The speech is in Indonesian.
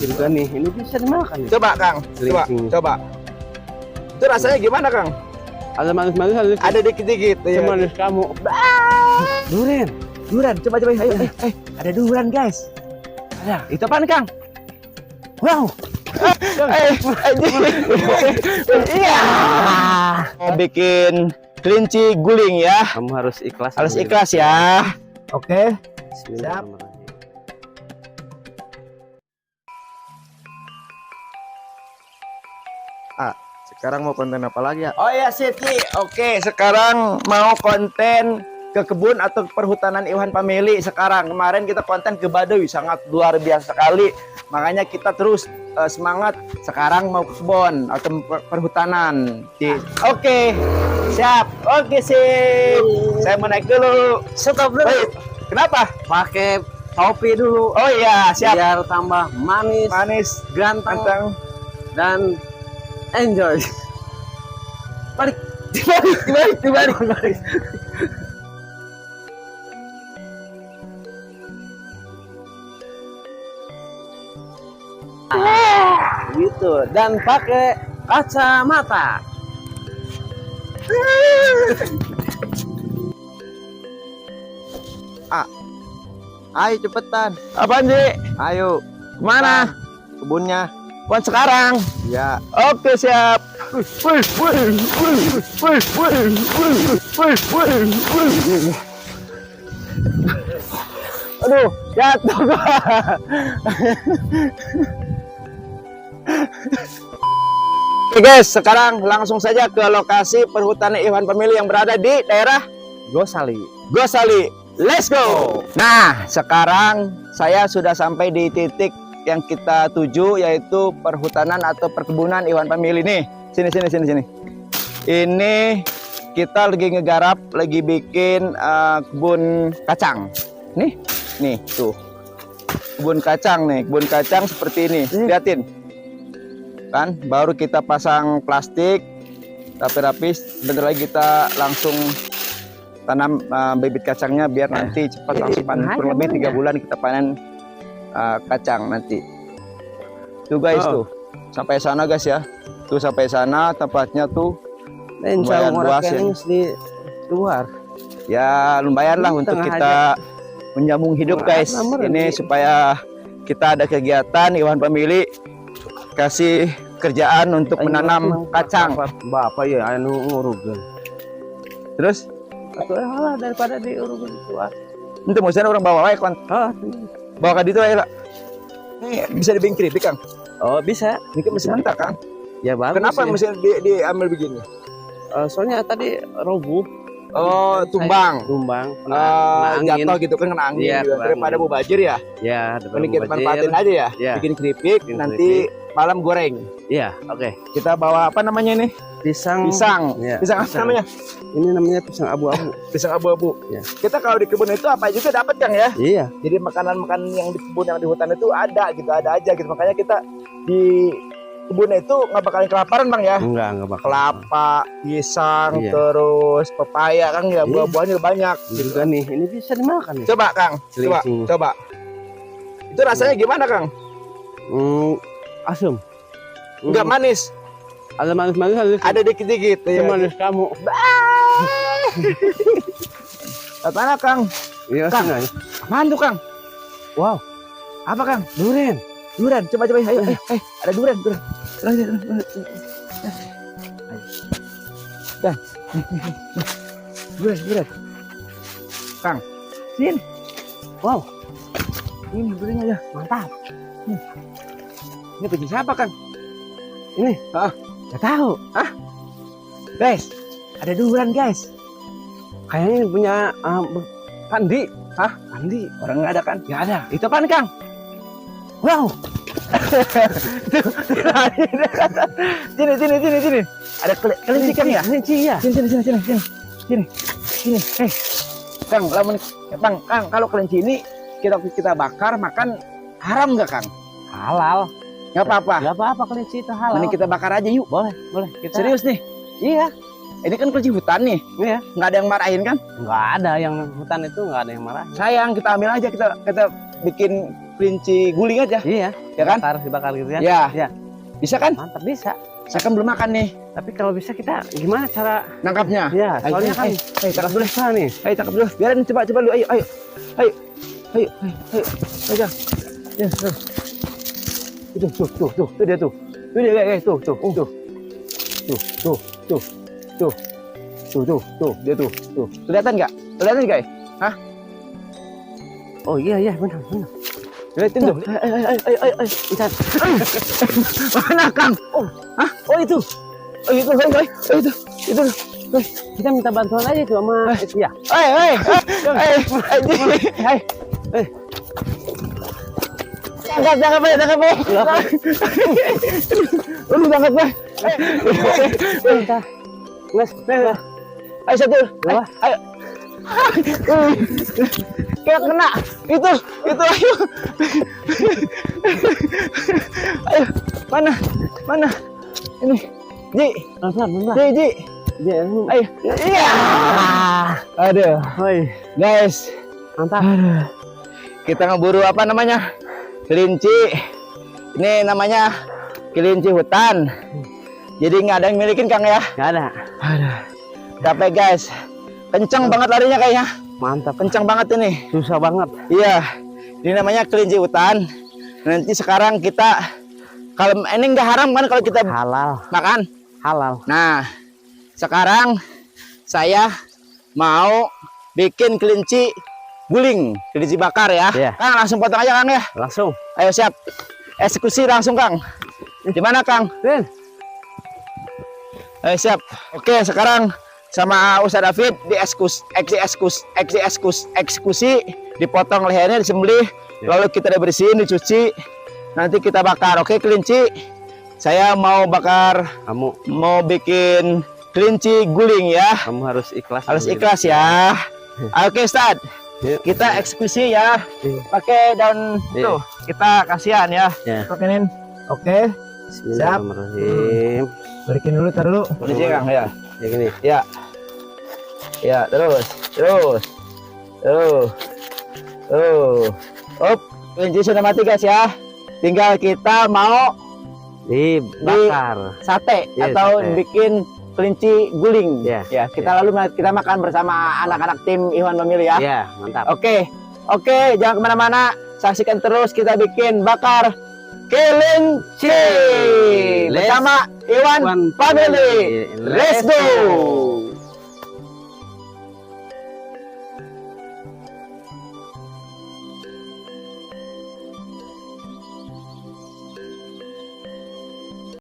juga nih, ini bisa dimakan. Coba Kang, coba. Itu rasanya gimana Kang? Ada manis-manis, Ada dikit-dikit. semanis kamu. Durian. Durian, coba ayo. Ada durian guys. Ada. Itu apaan Kang? Wow. Iya. Mau bikin kelinci guling ya. Kamu harus ikhlas. Harus ikhlas ya. Oke. Bismillahirrahmanirrahim. Sekarang mau konten apa lagi ya? Oh ya Siti. Oke, sekarang mau konten ke kebun atau perhutanan Iwan Family. Sekarang kemarin kita konten ke Baduy, sangat luar biasa sekali. Makanya kita terus semangat. Sekarang mau ke kebun atau perhutanan. Oke, siap. Oke sip. Saya mau naik dulu. Stop dulu. Wait, kenapa? Pakai topi dulu. Oh iya, siap. Biar tambah manis, Manis, ganteng, dan enjoy. Balik. Dibalik. Gitu. Dan pakai kacamata. Ayo cepetan. Apaan sih? Ayo. Kemana? Kebunnya. Buat sekarang. Ya. Oke siap. Aduh, jatuh gua. Oke guys, sekarang langsung saja ke lokasi perhutanan Iwan Family yang berada di daerah Gosali. Gosali. Let's go. Nah, sekarang saya sudah sampai di titik yang kita tuju, yaitu perhutanan atau perkebunan Iwan Family nih. Sini. Ini kita lagi ngegarap, lagi bikin kebun kacang. Nih tuh. Kebun kacang nih, kebun kacang seperti ini. Liatin. Kan, baru kita pasang plastik rapi-rapi. Sebentar lagi kita langsung tanam bibit kacangnya biar nanti cepat langsung panen. Kurang lebih 3 bulan kita panen kacang nanti. Tuh guys, tuh sampai sana guys ya. Tuh sampai sana tempatnya tuh lumayan luas ya. Di luar. Ya lumayan lah untuk kita menyambung hidup guys. Ini supaya kita ada kegiatan Iwan Family kasih kerjaan untuk menanam kacang. Bapak ya anu ngurugan. Terus Atuh daripada diurugan itu. itu maksudnya orang bawa wae kon. Bawa ke ditu wae lah. Ini bisa dibikin keripik Kang. Oh bisa. Ini kan masih mentah Kang. Ya bagus. Kenapa ya. mesti diambil begini? Soalnya tadi roboh. Oh, tumbang. Kena angin. Jatuh gitu kan, kena angin Iya, juga. Daripada mau bajir ya. Ya, Ini kita manfaatin aja ya. Iya. Bikin keripik, nanti malam goreng. Iya, oke. Kita bawa apa namanya ini? Pisang. Pisang. Ya, Pisang apa namanya? Ini namanya pisang abu-abu. Pisang abu-abu. Ya. Kita kalau di kebun itu apa juga dapat Kang ya. Iya. Jadi makanan-makanan yang di kebun, yang di hutan itu ada gitu, ada aja gitu. Makanya kita di kebun itu nggak bakalan kelaparan Bang ya. Enggak bakal. Kelapa, pisang, Iya. terus pepaya Kang ya, buah-buahnya banyak. Juga nih, ini bisa dimakan nih. Coba Kang, coba. Itu rasanya gimana Kang? Asam. Enggak manis. Ada manis-manis, Ada dikit-dikit. semanis kamu. Apaan Kang? Iya, Kang. sini. Apaan tuh Kang? Wow, Apa Kang? durian. Durian, coba ayo. Ada durian. Durian. Kang, sini. Wow, Ini durian aja. mantap. Ini punya siapa Kang? Ini, Gak tahu. Guys, ada durian guys. kayaknya ini punya Pandi. Andi, orang nggak ada kan? Nggak ada. Itu apaan Kang? Wow, Sini. Ada kelinci Kang ya? kelinci ya. Sini. Kang, Kang, kalau kelinci ini kita bakar makan haram nggak Kang? Halal. Nggak apa-apa. Nggak apa-apa, kelinci itu halal. Mending kita bakar aja yuk. Boleh. Kita. Serius nih. Iya. Ini kan kelinci hutan nih. Iya. Nggak ada yang marahin kan? Nggak ada yang hutan itu, nggak ada yang marah. Sayang, kita ambil aja, kita bikin kelinci guling aja, Iya. ya kan? Dibakar gitu ya. Ya. Iya. Bisa kan? Mantap bisa. Saya kan belum makan nih. Tapi kalau bisa kita gimana cara? Nangkapnya. Ya, Ayo, soalnya kan ayo, tangkap dulu. susah nih. Ayo tangkap dulu. Biarin coba dulu. Ayo. Ayo. Ayo. Ya, tuh. Tuh dia tuh. Tuh dia guys, tuh. Tuh, dia tuh. Kelihatan nggak? Kelihatan guys? Hah? Oh iya benar. Lihatin tuh. Ayo. Bisa. Mana Kang? Hah? Oh itu. Oh itu guys. Itu. Kita minta bantuan aja tuh sama itu ya. Tangkap ya. Udah tangkap ya. Kita. Mas. Ayo satu. Berapa? Ayo. Kayak kena. Itu ayo. Ayo. Mana? Ini. Ji. Pelan-pelan. Ji. Ayo. Iya. Aduh. Hoi. Guys, Mantap. kita ngeburu apa namanya? Kelinci. Ini namanya kelinci hutan. Jadi nggak ada yang milikin Kang ya? Nggak ada. Aduh. Capek guys. Kenceng banget larinya kayaknya. Mantap. Kenceng banget ini. Susah banget. Iya. Ini namanya kelinci hutan. Nanti sekarang kita kalau ini nggak haram kan kalau kita Halal. makan. Halal. Nah, sekarang saya mau bikin kelinci guling, kelinci bakar ya. Iya. Kang langsung potong aja Kang ya. Langsung. Ayo siap. Eksekusi langsung Kang. Di mana Kang? Ben. Ayo siap. Oke, sekarang sama Ustaz David eksekusi, dipotong lehernya, disembelih, lalu kita bersihin, dicuci, nanti kita bakar. Oke, kelinci. Saya mau bakar, mau bikin kelinci guling ya. Kamu harus ikhlas. Harus ikhlas ya. Oke, Ustaz. Kita eksekusi ya. Pakai daun tuh. Kita kasihan ya. Pakaiin. Oke. Bismillahirrahmanirrahim. Balikin dulu, taruh dulu. Ini Kang ya. Ya gini. Ya. Ya, terus. Up, kelinci sudah mati guys ya. Tinggal kita mau Dibakar. sate Iya, atau sate. bikin kelinci guling. Iya, Ya, kita lalu kita makan bersama anak-anak tim Iwan Memilih ya. Iya, mantap. Oke, jangan kemana-mana. Saksikan terus kita bikin bakar kelinci bersama Iwan Family. Let's go.